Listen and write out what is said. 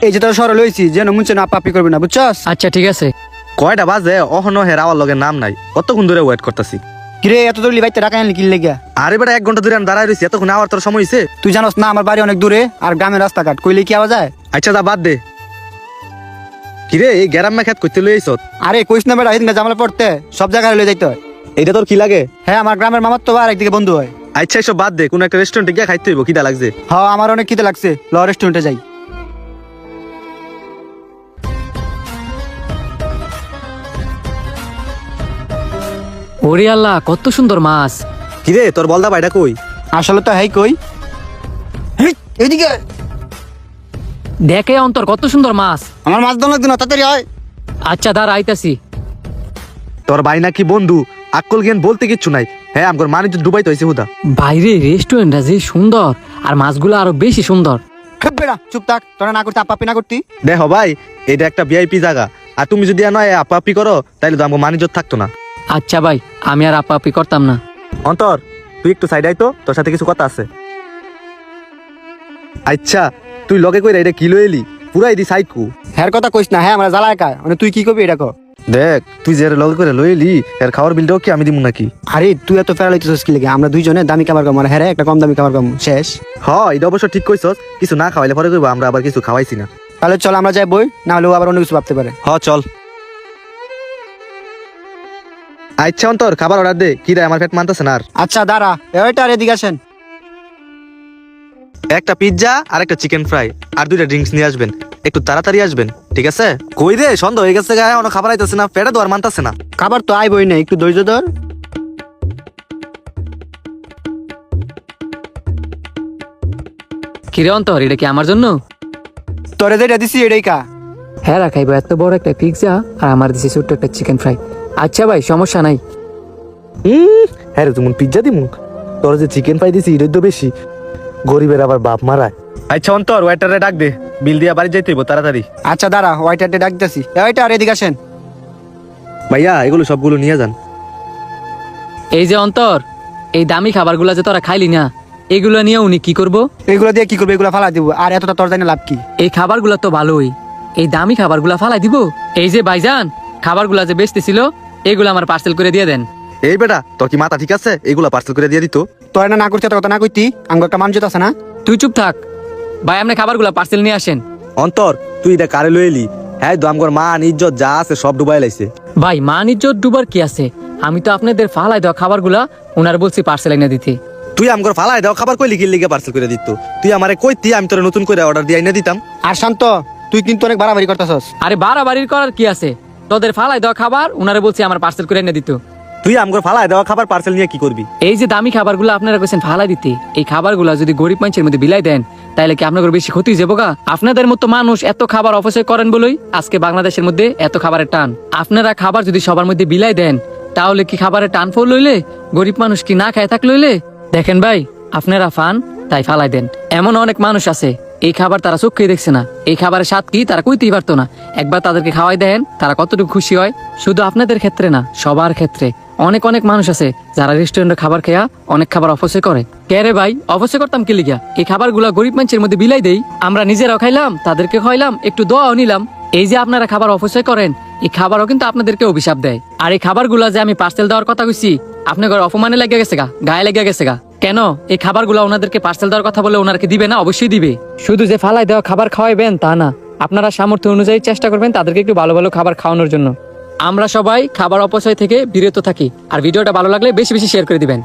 এই যে তোর সরল হয়েছি যেন মুছে না পাপি করবি না বুঝছস। আচ্ছা ঠিক আছে। কয়টা বাজে অহনো হের আওয়ার লগে নাম নাই, কতক্ষণ ধরে ওয়েট করতেছি। কিরে এত দূর বাইতে টাকা আনলি কি লেগে? আরে বেটা 1 ঘন্টা ধরে আমি দাঁড়ায় রয়েছি, এতক্ষণ আওয়ার তোর সময় হয়েছে? তুই জানোস না আমার বাড়ি অনেক দূরে আর গ্রামের রাস্তাঘাট কইলে কি আওয়া যায়? আচ্ছা দা বাদ দে। কিরে এই গ্যারাম খেত করতে লই আইছত? আরে কইস না বেটা এদিন জামালা পড়তে সব জায়গায় লয়ে যাইতে হয়। এইটা তোর কি লাগে? হ্যাঁ আমার গ্রামের মামার তো আর একদিকে বন্ধু হয়। আচ্ছা এসব বাদ দে, কোন একটা রেস্টুরেন্টে গিয়ে খাইতে হইব, খিদা লাগছে। হ্যাঁ আমার অনেক খিদে লাগছে, ল রেস্টুরেন্টে যাই। ওরে আল্লাহ কত সুন্দর মাছ। কিরে তোর বলদা ভাইটা কই? আসলে তো হ্যাঁ কই এদিকে দেখে অন্তর কত সুন্দর মাছ। আমার মাছ ধরনের দিন তাড়াতাড়ি হয়। আচ্ছা দাঁড়া আইতাছি। তোর ভাই নাকি বন্ধু, আক্কল জ্ঞান বলতে কিচ্ছু নাই। হ্যাঁ আমার মানিজ্য ডুবাই তো হয়েছে হুদা। বাইরে রেস্টুরেন্টটা যে সুন্দর আর মাছগুলো আরো বেশি সুন্দর। বেড়া চুপ থাক, তোরা না করতে আপাপি না করতি। দেখো ভাই এটা একটা ভিআইপি জায়গা, আর তুমি যদি নয় আপাপি করো তাইলে তো আমার মানিজ্য থাকতো না। আচ্ছা ভাই আমি আর আপাপি করতাম না। অন্তর তুই একটু সাইড আই তো, তোর সাথে কিছু কথা আছে। আচ্ছা তুই লগে কইরা এটা কি লইলি? পুরাই দি সাইকু। হ্যার কথা কইস না, হ্যাঁ আমরা জ্বালা একা মানে তুই কি করবি এটা কর। দেখ তুই যে লগে করে লইলি এর খাওয়ার বিলটাও কি আমি দিব নাকি? আরে তুই এত ফেরা লইতেছিস কি লাগে? আমরা দুইজনে দামি খাবার কম, হ্যাঁ একটা কম দামি খাবার কম শেষ। হ এটা অবশ্য ঠিক কইছস, কিছু না খাওয়াইলে পরে কইবো আমরা আবার কিছু খাওয়াইছি না। তাহলে চল আমরা যাই বই, না হলেও আবার অন্য কিছু ভাবতে পারে। হ চল। আচ্ছা অন্তর খাবার অর্ডার দে, কি রে আমার পেট মানতেছে না আর। আচ্ছা দাঁড়া ওইটা আর এদিকে আসেন। একটা পিৎজা আর একটা চিকেন ফ্রাই আর 2টা ড্রিঙ্কস নিয়ে আসবেন, একটু তাড়াতাড়ি আসবেন ঠিক আছে? কই রে সন্ধ্যা হয়ে গেছে গায়ে অন্য খাবার আইতাছে না, পেটে তো আর মানতাছে না। খাবার তো আই বই না, একটু ধৈর্য ধর। কিরে অন্তর এটা কি আমার জন্য? তোরে যেটা দিছি এটাই কা। হ্যাঁ রাখাইবো, এত বড় একটা পিৎজা আর আমার দিছি ছোট্ট একটা চিকেন ফ্রাই। আচ্ছা ভাই সমস্যা নাই। হ্যাঁ রে তুমি পিৎজা দিমু, তোর যে চিকেন ফ্রাই দিছি এটাই তো বেশি, গরিবের আবার বাপ মারায়। আচ্ছা অন্তর ওয়েটারে ডাক দে, বিল দিয়া বাড়ি যাইতে হইব তাড়াতাড়ি। আচ্ছা দাঁড়া ওইটাতে ডাক দিছি, ওইটা আর এদিকে আসেন। ভাইয়া এগুলো সবগুলো নিয়ে যান। এই যে অন্তর এই দামি খাবারগুলো যে তোরা খাইলি না, এগুলো নিয়ে উনি কি করবো? এগুলো দিয়ে কি করবে? এগুলো ফালা দিব, আর এতটা তোর জানি লাভ কি? এই খাবারগুলো তো ভালোই, এই দামি খাবারগুলা ফালাই দিব। এই যে ভাইজান খাবারগুলা যে বেচতেছিল এগুলো আমার পার্সেল করে দিয়ে দেন। এই বেটা তোর কি মাথা ঠিক আছে? এগুলা পার্সেল করে দিয়ে দিত। তোর না করতে কথা না কইতি, আঙ্গ একটা মানজত আছে না? তুই চুপ থাক ভাই, আপনি খাবারগুলা পার্সেল নিয়ে আসেন। অন্তর তুই এটা কারে লইলি? হ্যাঁ দামগর মান ইজ্জত যা আছে সব ডুবাই লাইছে। ভাই মান ইজ্জত ডুবার কি আছে? আমি তো আপনাদের ফালাই দেওয়া খাবারগুলা ওনার বলছি পার্সেল এনে দিতে। তুই আমগর ফালাই দাও খাবার কইলি কি লিগে পার্সেল করে দিত? তুই আমারে কইতি আমি তোরে নতুন করে অর্ডার দিয়ে এনে দিতাম। আর শান্ত তুই কিন্তু অনেক বাড়াবাড়ি করতেছস। আরে বাড়াবাড়ির করার কি আছে? তোদের ফালাই দেওয়া খাবার ওনারে বলছি আমার পার্সেল করে এনে দিত। তুই আমগর ফালাই দেওয়া খাবার পার্সেল নিয়ে কি করবি? এই যে দামি খাবারগুলো আপনারা কইছেন ফালাই দিতে, এই খাবারগুলো যদি গরিব মানুষের মধ্যে বিলাই দেন তাহলে কি আপনাদের বেশি ক্ষতি হয়ে যাবো গা? আপনাদের মতো মানুষ এত খাবার অপচয় করেন বলেই আজকে বাংলাদেশের মধ্যে এত খাবারের টান। আপনারা খাবার যদি সবার মধ্যে বিলাই দেন তাহলে কি খাবারের টান ফল লইলে? গরিব মানুষ কি না খায় থাক লইলে? দেখেন ভাই আপনারা ফান তাই ফালাই দেন, এমন অনেক মানুষ আছে এই খাবার তারা চোখেই দেখছে না, এই খাবারের স্বাদ কি তারা কইতেই পারতো না। একবার তাদেরকে খাওয়াই দেন তারা কতটুকু খুশি হয়। শুধু আপনাদের ক্ষেত্রে না, সবার ক্ষেত্রে অনেক অনেক মানুষ আছে যারা রেস্টুরেন্টে খাবার খেয়া অনেক খাবার অপচয় করে। কে রে ভাই অপচয় করতাম কি লিগা? এই খাবারগুলা গরিব মানুষের মধ্যে বিলাই দেই, আমরা নিজেরাও খাইলাম, তাদেরকে খাইলাম, একটু দোয়াও নিলাম। এই যে আপনারা খাবার অপচয় করেন এই খাবারও কিন্তু আপনাদেরকে অভিশাপ দেয়। আর এই খাবারগুলা যে আমি পার্সেল দেওয়ার কথা কইছি আপনার ঘরে অপমানে লেগে গেছে গা, গায়ে লেগে গেছে গা। কেন এই খাবারগুলো ওনাদেরকে পার্সেল দেওয়ার কথা বলে ওনারকে দিবে না? অবশ্যই দিবে। শুধু যে ফালাই দেওয়া খাবার খাওয়াইবেন তা না, আপনারা সামর্থ্য অনুযায়ী চেষ্টা করবেন তাদেরকে একটু ভালো ভালো খাবার খাওয়ানোর জন্য। আমরা সবাই খাবার অপচয় থেকে বিরত থাকি। আর ভিডিওটা ভালো লাগলে বেশি বেশি শেয়ার করে দিবেন।